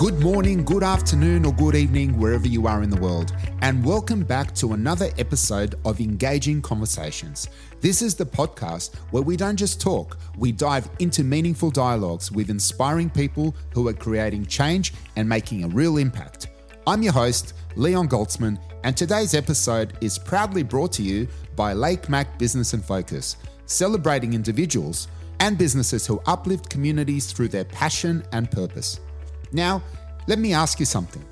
Good morning, good afternoon, or good evening, wherever you are in the world, and welcome back to another episode of Engaging Conversations. This is the podcast where we don't just talk, we dive into meaningful dialogues with inspiring people who are creating change and making a real impact. I'm your host, Leon Goltzman, and today's episode is proudly brought to you by Lake Mac Business and Focus, celebrating individuals and businesses who uplift communities through their passion and purpose. Now, let me ask you something.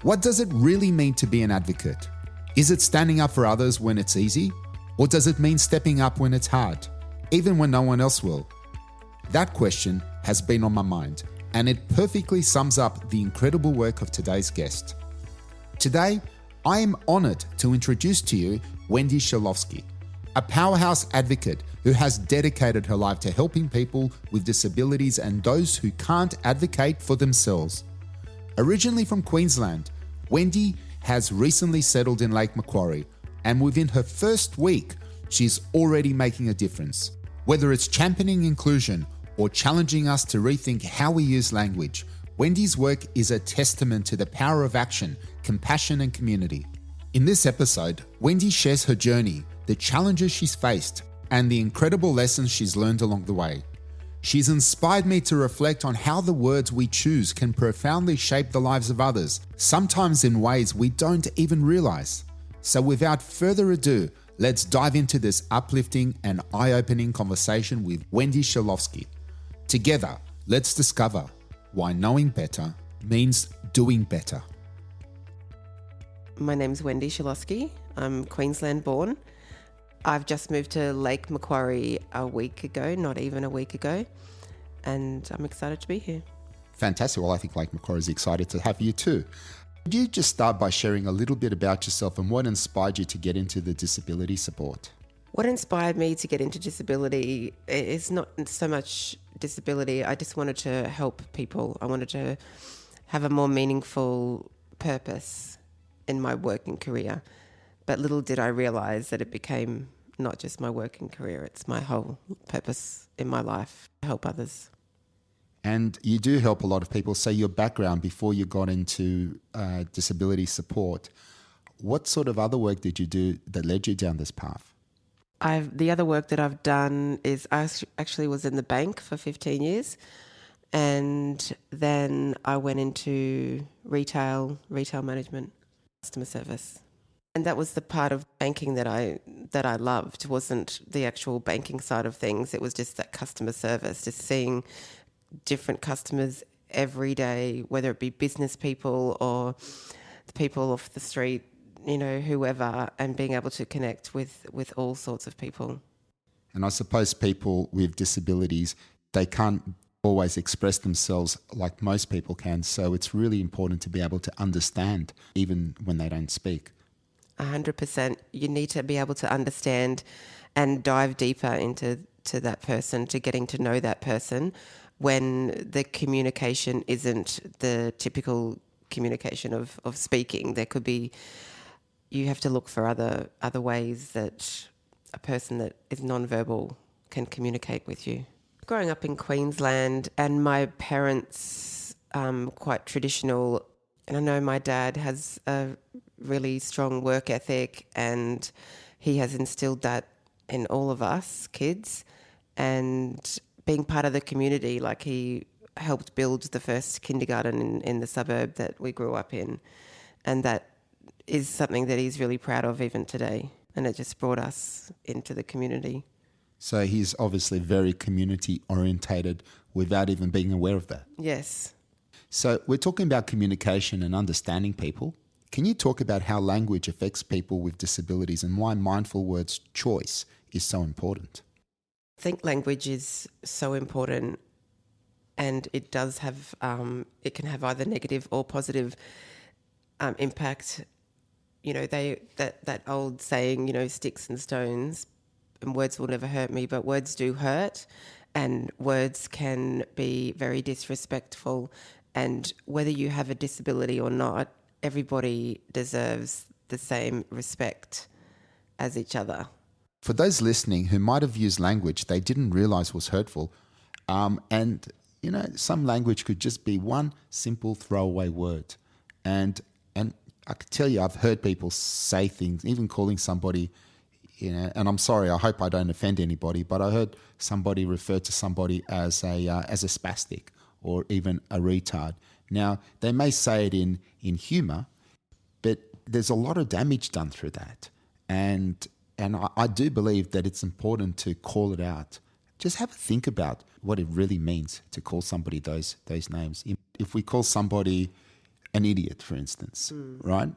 What does it really mean to be an advocate? Is it standing up for others when it's easy? Or does it mean stepping up when it's hard, even when no one else will? That question has been on my mind, and it perfectly sums up the incredible work of today's guest. Today, I am honored to introduce to you Wendi Czislowski, a powerhouse advocate who has dedicated her life to helping people with disabilities and those who can't advocate for themselves. Originally from Queensland, Wendi has recently settled in Lake Macquarie, and within her first week, she's already making a difference. Whether it's championing inclusion or challenging us to rethink how we use language, Wendi's work is a testament to the power of action, compassion, and community. In this episode, Wendi shares her journey, the challenges she's faced, and the incredible lessons she's learned along the way. She's inspired me to reflect on how the words we choose can profoundly shape the lives of others, sometimes in ways we don't even realize. So without further ado, let's dive into this uplifting and eye-opening conversation with Wendi Czislowski. Together, let's discover why knowing better means doing better. My name's Wendi Czislowski. I'm Queensland born. I've just moved to Lake Macquarie a week ago, not even a week ago, and I'm excited to be here. Fantastic. Well, I think Lake Macquarie is excited to have you too. Could you just start by sharing a little bit about yourself and what inspired you to get into the disability support? What inspired me to get into disability is not so much disability. I just wanted to help people. I wanted to have a more meaningful purpose in my working career. But little did I realise that it became not just my working career, it's my whole purpose in my life, to help others. And you do help a lot of people. So your background before you got into disability support, what sort of other work did you do that led you down this path? The other work that I've done is I actually was in the bank for 15 years, and then I went into retail management, customer service. And that was the part of banking that I loved. It wasn't the actual banking side of things. It was just that customer service, just seeing different customers every day, whether it be business people or the people off the street, whoever, and being able to connect with all sorts of people. And I suppose people with disabilities, they can't always express themselves like most people can. So it's really important to be able to understand even when they don't speak. 100%. You need to be able to understand and dive deeper into that person, to getting to know that person when the communication isn't the typical communication of speaking. There could be, you have to look for other ways that a person that is nonverbal can communicate with you. Growing up in Queensland, and my parents quite traditional, and I know my dad has a really strong work ethic, and he has instilled that in all of us kids. And being part of the community, like he helped build the first kindergarten in the suburb that we grew up in, and that is something that he's really proud of even today, and it just brought us into the community. So he's obviously very community orientated without even being aware of that. Yes. So we're talking about communication and understanding people. Can you talk about how language affects people with disabilities and why mindful words choice is so important? I think language is so important, and it does have, it can have either negative or positive impact. That old saying, sticks and stones, and words will never hurt me, but words do hurt, and words can be very disrespectful. And whether you have a disability or not, everybody deserves the same respect as each other. For those listening who might have used language they didn't realise was hurtful, and some language could just be one simple throwaway word. And I could tell you, I've heard people say things, even calling somebody, and I'm sorry, I hope I don't offend anybody, but I heard somebody refer to somebody as a spastic or even a retard. Now, they may say it in humour, but there's a lot of damage done through that. And I do believe that it's important to call it out. Just have a think about what it really means to call somebody those names. If we call somebody an idiot, for instance, right?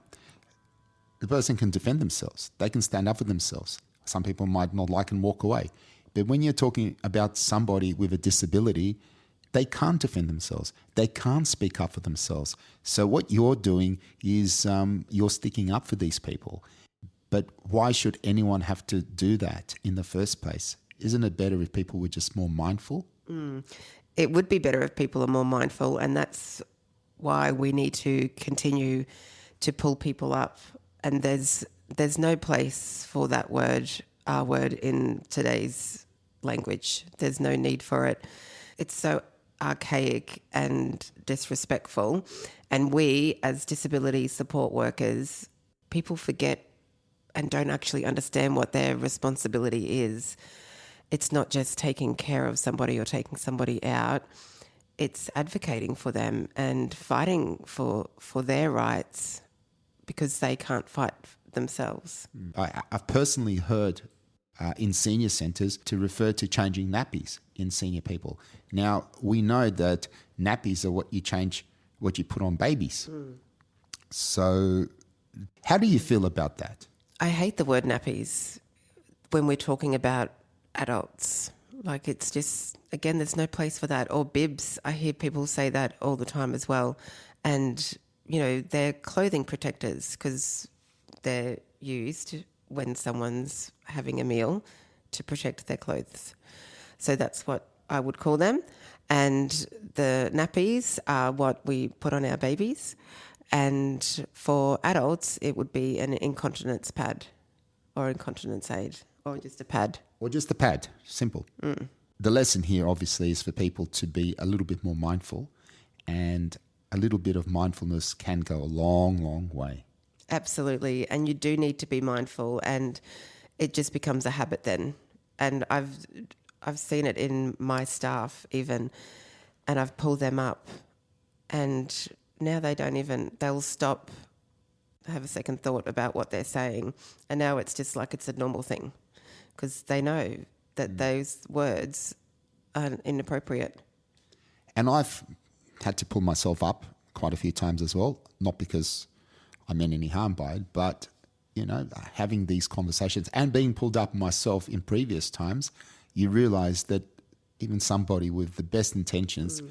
The person can defend themselves. They can stand up for themselves. Some people might not like and walk away. But when you're talking about somebody with a disability, they can't defend themselves. They can't speak up for themselves. So what you're doing is you're sticking up for these people. But why should anyone have to do that in the first place? Isn't it better if people were just more mindful? It would be better if people are more mindful, and that's why we need to continue to pull people up. And there's no place for that word, R word, in today's language. There's no need for it. It's so archaic and disrespectful. And we, as disability support workers, people forget and don't actually understand what their responsibility is. It's not just taking care of somebody or taking somebody out. It's advocating for them and fighting for their rights because they can't fight themselves. I've personally heard in senior centres to refer to changing nappies in senior people. Now, we know that nappies are what you put on babies. So how do you feel about that? I hate the word nappies when we're talking about adults. Like, it's just, again, there's no place for that. Or bibs. I hear people say that all the time as well. And, they're clothing protectors because they're used when someone's having a meal to protect their clothes. So that's what I would call them. And the nappies are what we put on our babies. And for adults, it would be an incontinence pad or incontinence aid or just a pad. Or just a pad, simple. The lesson here obviously is for people to be a little bit more mindful, and a little bit of mindfulness can go a long, long way. Absolutely. And you do need to be mindful, and it just becomes a habit then. And I've seen it in my staff even, and I've pulled them up, and now they'll stop, have a second thought about what they're saying. And now it's just like it's a normal thing because they know that those words are inappropriate. And I've had to pull myself up quite a few times as well, not because I meant any harm by it, but, having these conversations and being pulled up myself in previous times, you realise that even somebody with the best intentions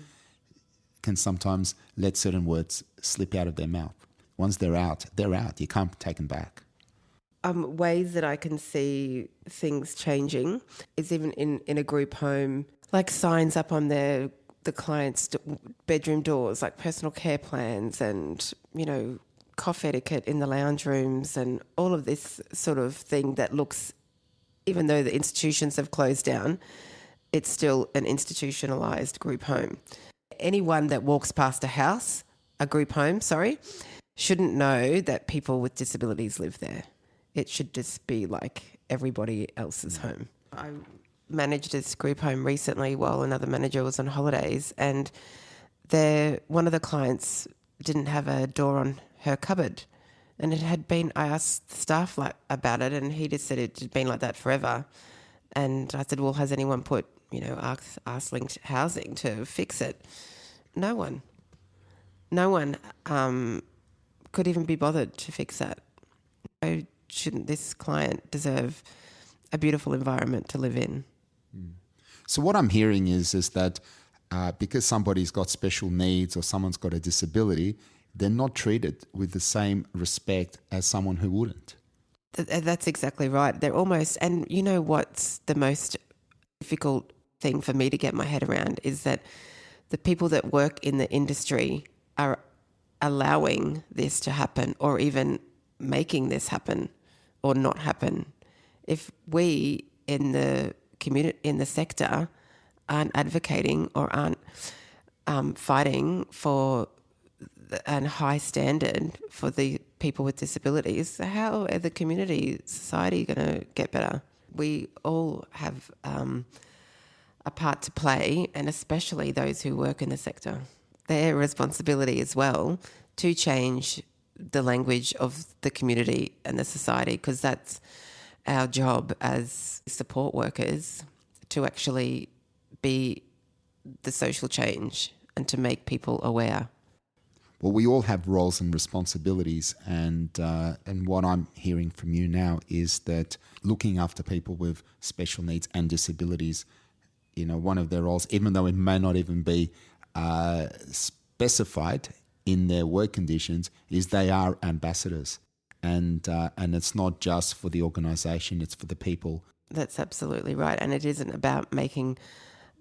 can sometimes let certain words slip out of their mouth. Once they're out, they're out. You can't take them back. Ways that I can see things changing is even in a group home, like signs up on the client's bedroom doors, like personal care plans and, cough etiquette in the lounge rooms and all of this sort of thing that looks, even though the institutions have closed down, it's still an institutionalised group home. Anyone that walks past a group home, shouldn't know that people with disabilities live there. It should just be like everybody else's home. I managed this group home recently while another manager was on holidays, and one of the clients didn't have a door on her cupboard, and I asked the staff about it, and he just said it had been like that forever. And I said, well, has anyone put arse-linked housing to fix it? No one could even be bothered to fix that. Shouldn't this client deserve a beautiful environment to live in? So what I'm hearing is that because somebody's got special needs or someone's got a disability, they're not treated with the same respect as someone who wouldn't. That's exactly right. They're almost, and you know what's the most difficult thing for me to get my head around is that the people that work in the industry are allowing this to happen or even making this happen or not happen. If we in the community, in the sector, aren't advocating or aren't fighting for a high standard for the people with disabilities, how are the community, society going to get better? We all have a part to play, and especially those who work in the sector. Their responsibility as well to change the language of the community and the society, because that's our job as support workers, to actually be the social change and to make people aware. Well, we all have roles and responsibilities, and what I'm hearing from you now is that looking after people with special needs and disabilities, one of their roles, even though it may not even be specified in their work conditions, is they are ambassadors, and it's not just for the organisation; it's for the people. That's absolutely right, and it isn't about making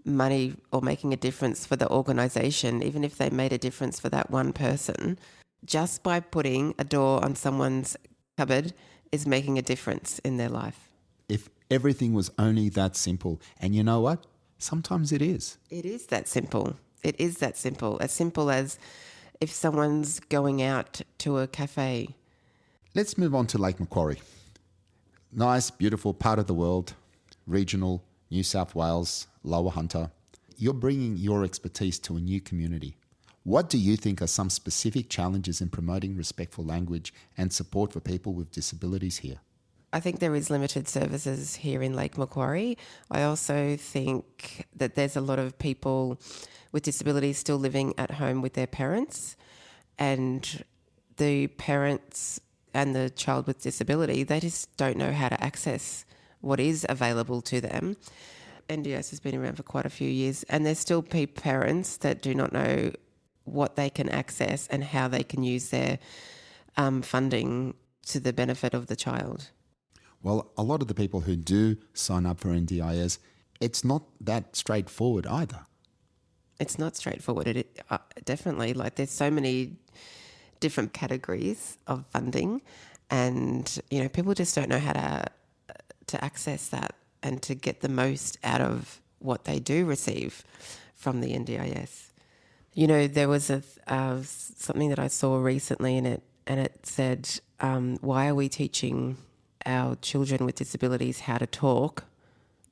money or making a difference for the organisation. Even if they made a difference for that one person, just by putting a door on someone's cupboard is making a difference in their life. If everything was only that simple, and you know what? Sometimes it is. It is that simple. It is that simple. As simple as if someone's going out to a cafe. Let's move on to Lake Macquarie. Nice, beautiful part of the world, regional, New South Wales, Lower Hunter. You're bringing your expertise to a new community. What do you think are some specific challenges in promoting respectful language and support for people with disabilities here? I think there is limited services here in Lake Macquarie. I also think that there's a lot of people with disabilities still living at home with their parents, and the parents and the child with disability, they just don't know how to access what is available to them. NDIS has been around for quite a few years, and there's still parents that do not know what they can access and how they can use their funding to the benefit of the child. Well, a lot of the people who do sign up for NDIS, it's not that straightforward either. It's not straightforward. Definitely, there's so many different categories of funding, and people just don't know how to access that and to get the most out of what they do receive from the NDIS. There was something that I saw recently in it, and it said, why are we teaching our children with disabilities how to talk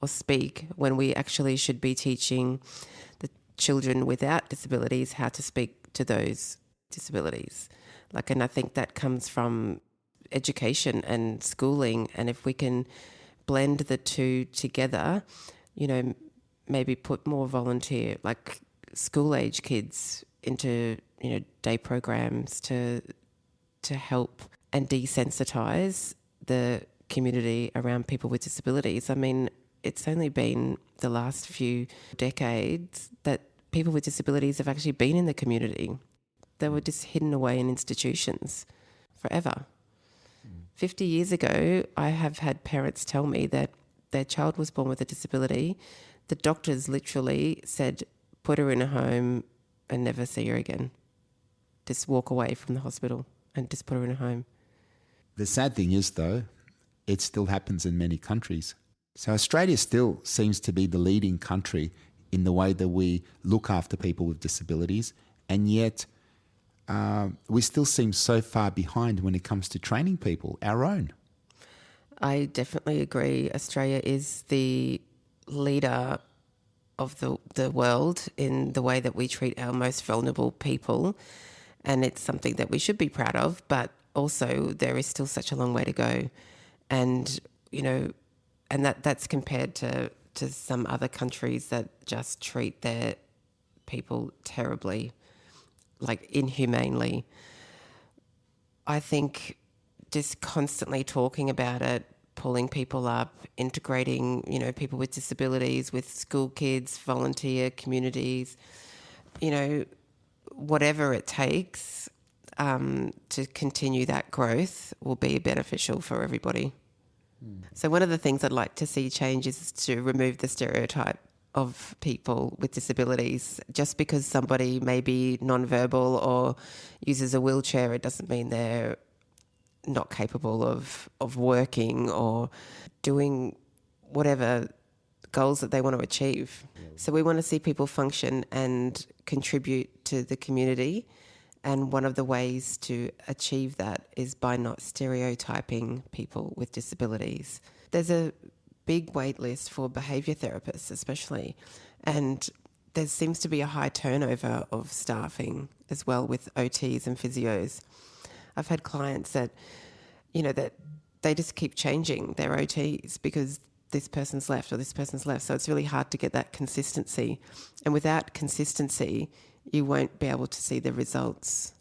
or speak when we actually should be teaching the children without disabilities how to speak to those disabilities? And I think that comes from education and schooling, and if we can blend the two together, maybe put more volunteer, school age kids into, day programs to help and desensitize the community around people with disabilities. I mean, it's only been the last few decades that people with disabilities have actually been in the community. They were just hidden away in institutions forever. 50 years ago, I have had parents tell me that their child was born with a disability. The doctors literally said, put her in a home and never see her again. Just walk away from the hospital and just put her in a home. The sad thing is, though, it still happens in many countries. So Australia still seems to be the leading country in the way that we look after people with disabilities, and yet we still seem so far behind when it comes to training people, our own. I definitely agree. Australia is the leader of the world in the way that we treat our most vulnerable people, and it's something that we should be proud of, but also there is still such a long way to go. And, and that's compared to some other countries that just treat their people terribly, inhumanely. I think just constantly talking about it, pulling people up, integrating, people with disabilities with school kids, volunteer communities, whatever it takes to continue that growth will be beneficial for everybody. So one of the things I'd like to see change is to remove the stereotype of people with disabilities. Just because somebody may be non-verbal or uses a wheelchair, it doesn't mean they're not capable of working or doing whatever goals that they want to achieve. Yeah. So we want to see people function and contribute to the community. And one of the ways to achieve that is by not stereotyping people with disabilities. There's a big wait list for behaviour therapists especially, and there seems to be a high turnover of staffing as well with OTs and physios. I've had clients that, that they just keep changing their OTs because this person's left or this person's left. So it's really hard to get that consistency. And without consistency, you won't be able to see the results.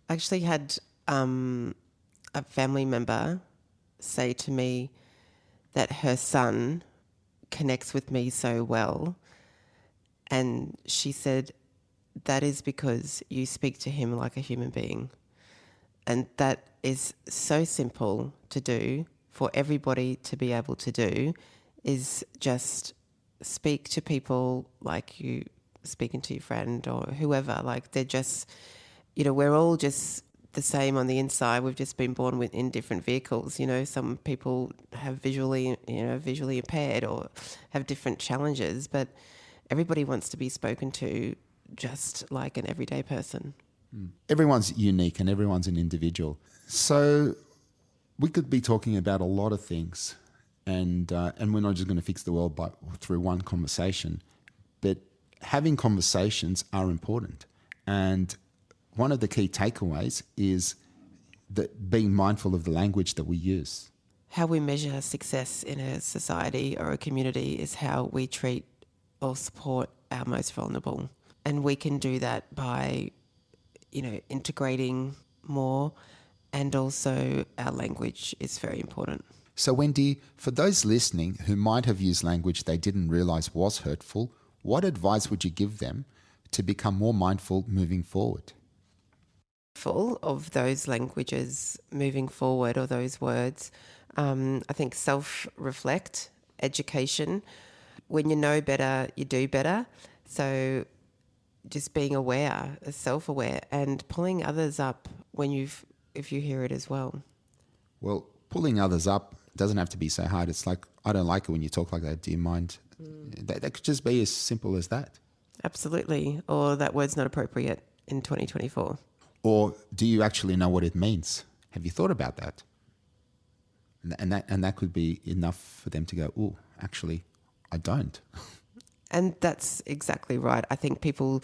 I actually had a family member say to me that her son connects with me so well. And she said, that is because you speak to him like a human being. And that is so simple to do for everybody to be able to do, is just speak to people like you speaking to your friend or whoever. Like they're just, we're all just the same on the inside. We've just been born in different vehicles. Some people have visually impaired or have different challenges, but everybody wants to be spoken to just like an everyday person. Everyone's unique and everyone's an individual. So we could be talking about a lot of things, and we're not just going to fix the world through one conversation, but having conversations are important. And one of the key takeaways is that being mindful of the language that we use. How we measure success in a society or a community is how we treat or support our most vulnerable. And we can do that by, integrating more, and also our language is very important. So Wendi, for those listening who might have used language they didn't realise was hurtful, what advice would you give them to become more mindful moving forward? Full of those languages moving forward, or those words. I think self-reflect, education. When you know better, you do better. So just being aware, self-aware, and pulling others up if you hear it as well. Well, pulling others up doesn't have to be so hard. It's like, I don't like it when you talk like that. Do you mind? That could just be as simple as that. Absolutely. Or that word's not appropriate in 2024. Or do you actually know what it means? Have you thought about that? And that could be enough for them to go, oh, actually, I don't. And that's exactly right. I think people,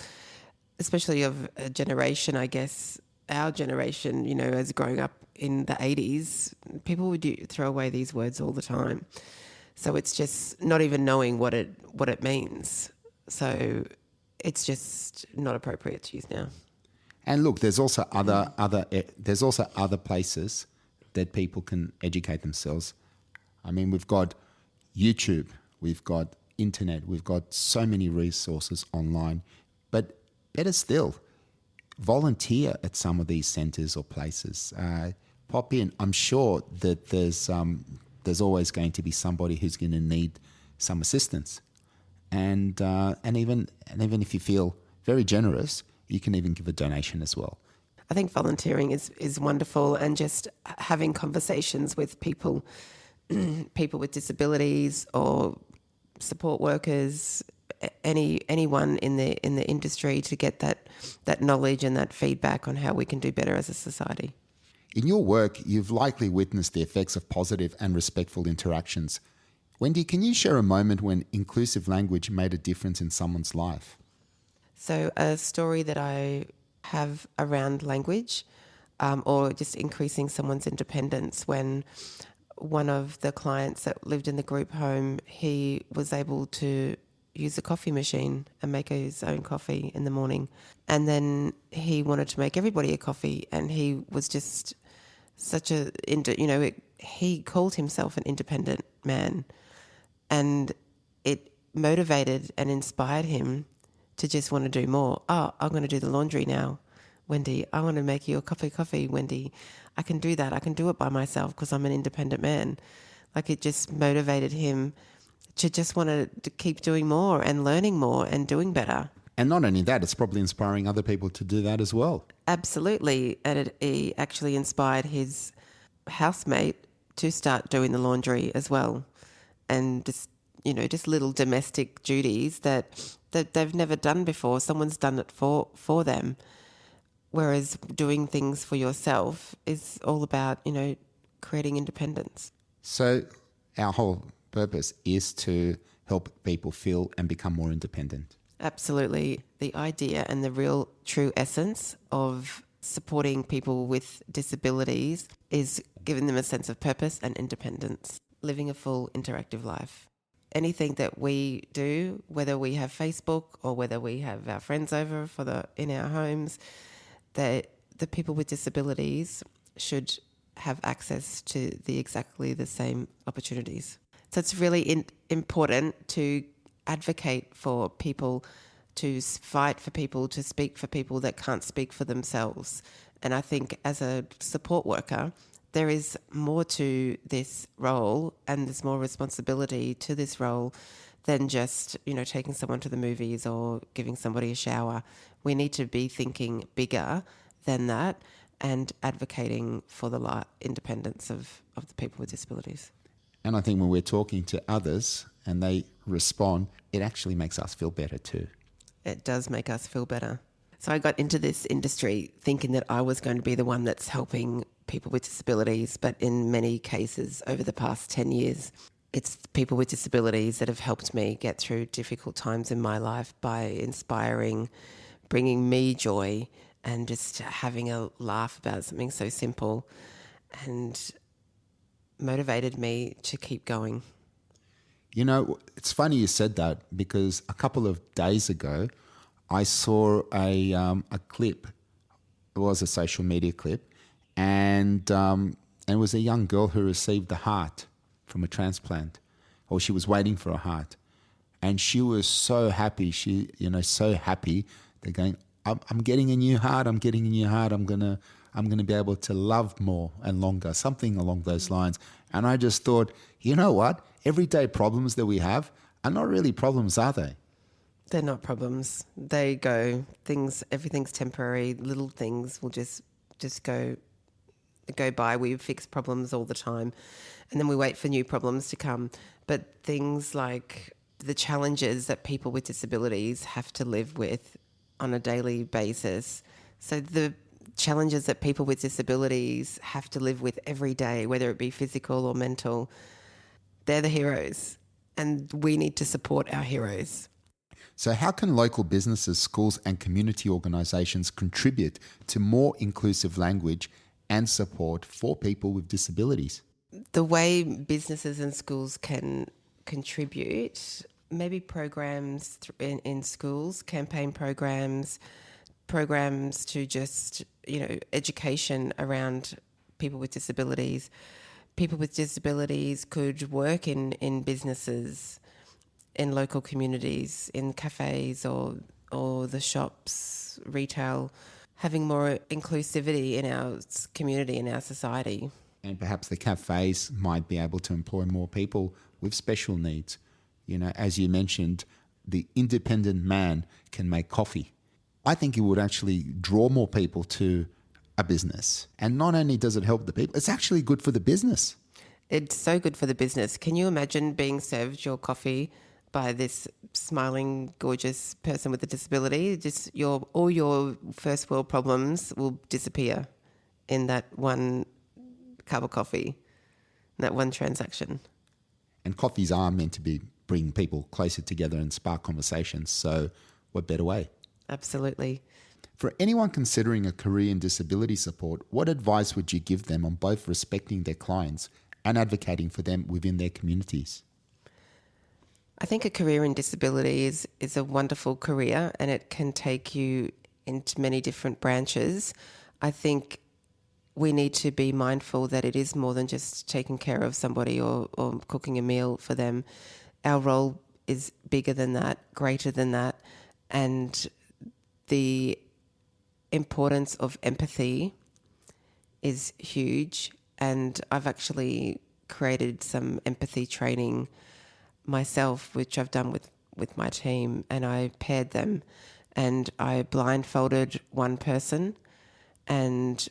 especially of a generation, I guess, our generation, as growing up in the 80s, people would throw away these words all the time. So it's just not even knowing what it means. So it's just not appropriate to use now. And look, there's also other places that people can educate themselves. I mean, we've got YouTube, we've got internet, we've got so many resources online. But better still, volunteer at some of these centres or places. Pop in. I'm sure that there's always going to be somebody who's going to need some assistance, and even if you feel very generous, you can even give a donation as well. I think volunteering is wonderful, and just having conversations with people with disabilities or support workers, anyone in the industry, to get that knowledge and that feedback on how we can do better as a society. In your work, you've likely witnessed the effects of positive and respectful interactions. Wendi, can you share a moment when inclusive language made a difference in someone's life? So a story that I have around language, or just increasing someone's independence, when one of the clients that lived in the group home, he was able to use a coffee machine and make his own coffee in the morning. And then he wanted to make everybody a coffee, and he was just he called himself an independent man, and it motivated and inspired him to just want to do more. Oh, I'm going to do the laundry now, Wendi. I want to make you a cup of coffee, Wendi. I can do that. I can do it by myself because I'm an independent man. Like, it just motivated him to just want to keep doing more and learning more and doing better. And not only that, it's probably inspiring other people to do that as well. Absolutely. And he actually inspired his housemate to start doing the laundry as well, and just just little domestic duties that they've never done before. Someone's done it for them. Whereas doing things for yourself is all about, creating independence. So our whole purpose is to help people feel and become more independent. Absolutely. The idea and the real true essence of supporting people with disabilities is giving them a sense of purpose and independence, living a full interactive life. Anything that we do, whether we have Facebook or whether we have our friends over in our homes, that the people with disabilities should have access to exactly the same opportunities. So it's really important to advocate for people, to fight for people, to speak for people that can't speak for themselves. And I think as a support worker, there is more to this role and there's more responsibility to this role than just, taking someone to the movies or giving somebody a shower. We need to be thinking bigger than that and advocating for the independence of the people with disabilities. And I think when we're talking to others and they respond, it actually makes us feel better too. It does make us feel better. So I got into this industry thinking that I was going to be the one that's helping people with disabilities, but in many cases over the past 10 years, it's people with disabilities that have helped me get through difficult times in my life by inspiring, bringing me joy and just having a laugh about something so simple and motivated me to keep going. It's funny you said that because a couple of days ago, I saw a clip. It was a social media clip, and it was a young girl who received a heart from a transplant, or she was waiting for a heart, and she was so happy. So happy. They're going, I'm getting a new heart. I'm getting a new heart. I'm gonna be able to love more and longer. Something along those lines. And I just thought, you know what? Everyday problems that we have are not really problems, are they? They're not problems. They go. Everything's temporary. Little things will just go by. We fix problems all the time, and then we wait for new problems to come. But things like the challenges that people with disabilities have to live with on a daily basis. So the challenges that people with disabilities have to live with every day, whether it be physical or mental, they're the heroes, and we need to support our heroes. So how can local businesses, schools and community organisations contribute to more inclusive language and support for people with disabilities? The way businesses and schools can contribute, maybe programs in schools, campaign programs to just, education around people with disabilities. People with disabilities could work in businesses, in local communities, in cafes or the shops, retail, having more inclusivity in our community, in our society. And perhaps the cafes might be able to employ more people with special needs. As you mentioned, the independent man can make coffee. I think it would actually draw more people to a business. And not only does it help the people, it's actually good for the business. It's so good for the business. Can you imagine being served your coffee by this smiling, gorgeous person with a disability? Just all your first world problems will disappear in that one cup of coffee, that one transaction. And coffees are meant to bring people closer together and spark conversations. So what better way? Absolutely. For anyone considering a career in disability support, what advice would you give them on both respecting their clients and advocating for them within their communities? I think a career in disability is a wonderful career, and it can take you into many different branches. I think we need to be mindful that it is more than just taking care of somebody or cooking a meal for them. Our role is bigger than that, greater than that, and the importance of empathy is huge. And I've actually created some empathy training myself, which I've done with my team, and I paired them and I blindfolded one person and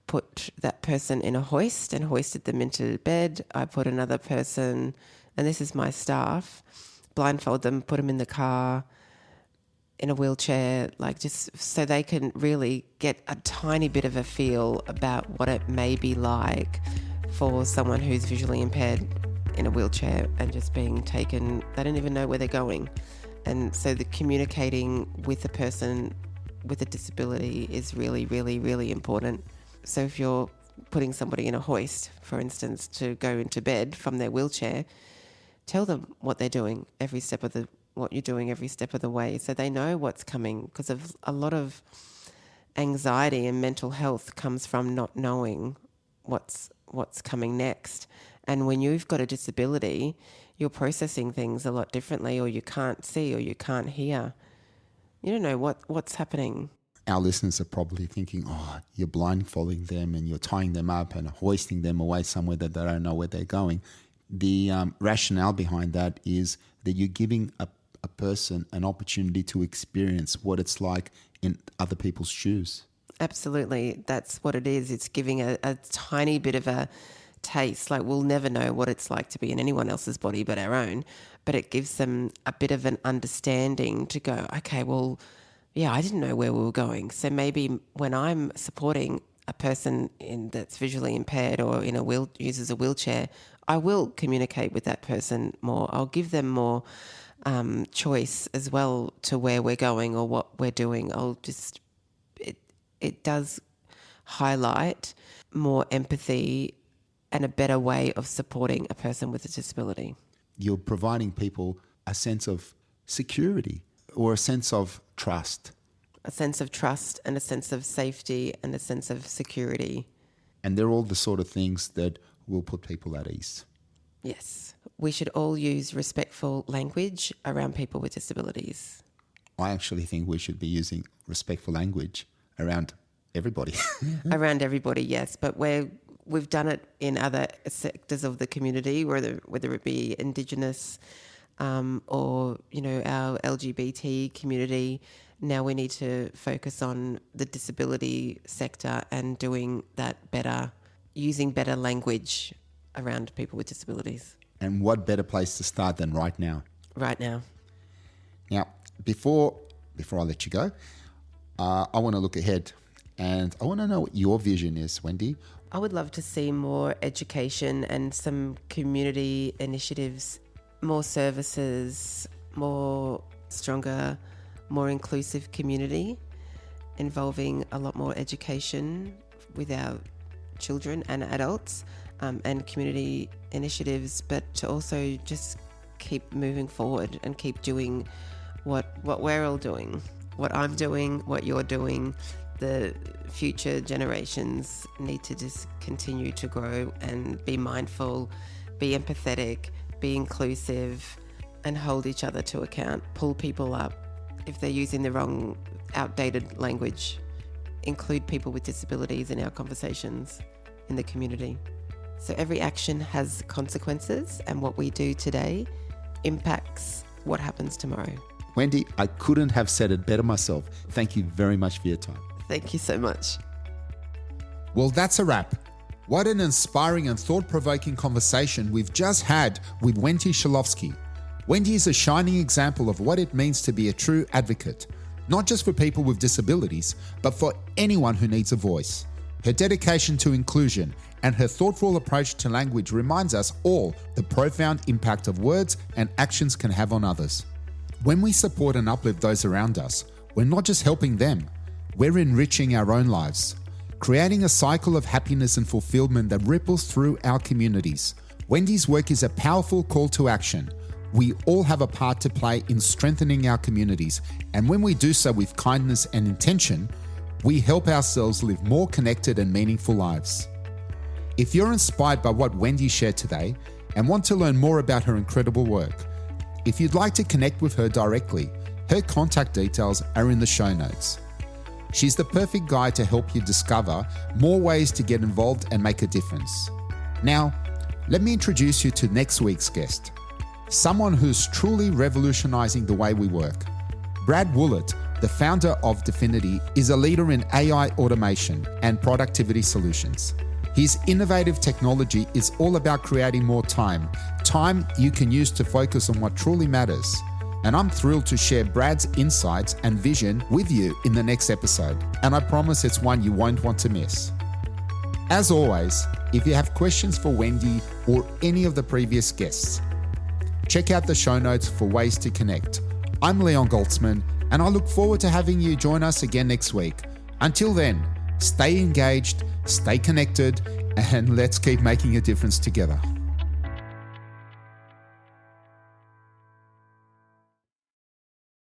put that person in a hoist and hoisted them into bed. I put another person and this is my staff, blindfold them, put them in the car, in a wheelchair, like just so they can really get a tiny bit of a feel about what it may be like for someone who's visually impaired in a wheelchair and just being taken, they don't even know where they're going. And so the communicating with a person with a disability is really, really, really important. So if you're putting somebody in a hoist, for instance, to go into bed from their wheelchair, tell them what they're doing what you're doing every step of the way, so they know what's coming, because of a lot of anxiety and mental health comes from not knowing what's coming next. And when you've got a disability, you're processing things a lot differently, or you can't see, or you can't hear. You don't know what's happening. Our listeners are probably thinking, oh, you're blindfolding them and you're tying them up and hoisting them away somewhere that they don't know where they're going. The rationale behind that is that you're giving a person an opportunity to experience what it's like in other people's shoes. Absolutely. That's what it is. It's giving a tiny bit of a taste. Like, we'll never know what it's like to be in anyone else's body but our own, but it gives them a bit of an understanding to go, okay, well, yeah, I didn't know where we were going. So maybe when I'm supporting a person that's visually impaired or uses a wheelchair, I will communicate with that person more. I'll give them more choice as well to where we're going or what we're doing. It does highlight more empathy and a better way of supporting a person with a disability. You're providing people a sense of security or a sense of trust. A sense of trust and a sense of safety and a sense of security. And they're all the sort of things that will put people at ease. Yes. We should all use respectful language around people with disabilities. I actually think we should be using respectful language around everybody. Around everybody, yes. But we've done it in other sectors of the community, whether it be Indigenous or, our LGBT community. Now we need to focus on the disability sector and doing that better, using better language around people with disabilities. And what better place to start than right now? Right now. Now, before I let you go, I want to look ahead and I want to know what your vision is, Wendi. I would love to see more education and some community initiatives, more services, more stronger, more inclusive community, involving a lot more education with our children and adults, and community initiatives, but to also just keep moving forward and keep doing what we're all doing, what I'm doing, what you're doing. The future generations need to just continue to grow and be mindful, be empathetic, be inclusive, and hold each other to account. Pull people up if they're using the wrong, outdated language. Include people with disabilities in our conversations in the community. So every action has consequences, and what we do today impacts what happens tomorrow. Wendi, I couldn't have said it better myself. Thank you very much for your time. Thank you so much. Well, that's a wrap. What an inspiring and thought-provoking conversation we've just had with Wendi Czislowski. Wendi is a shining example of what it means to be a true advocate, not just for people with disabilities, but for anyone who needs a voice. Her dedication to inclusion and her thoughtful approach to language reminds us all the profound impact of words and actions can have on others. When we support and uplift those around us, we're not just helping them, we're enriching our own lives, creating a cycle of happiness and fulfillment that ripples through our communities. Wendi's work is a powerful call to action. We all have a part to play in strengthening our communities, and when we do so with kindness and intention, we help ourselves live more connected and meaningful lives. If you're inspired by what Wendi shared today and want to learn more about her incredible work, if you'd like to connect with her directly, her contact details are in the show notes. She's the perfect guide to help you discover more ways to get involved and make a difference. Now, let me introduce you to next week's guest, someone who's truly revolutionizing the way we work. Brad Woolett, the founder of Definity, is a leader in AI automation and productivity solutions. His innovative technology is all about creating more time you can use to focus on what truly matters. And I'm thrilled to share Brad's insights and vision with you in the next episode. And I promise it's one you won't want to miss. As always, if you have questions for Wendi or any of the previous guests, check out the show notes for ways to connect. I'm Leon Goltzman, and I look forward to having you join us again next week. Until then, stay engaged, stay connected, and let's keep making a difference together.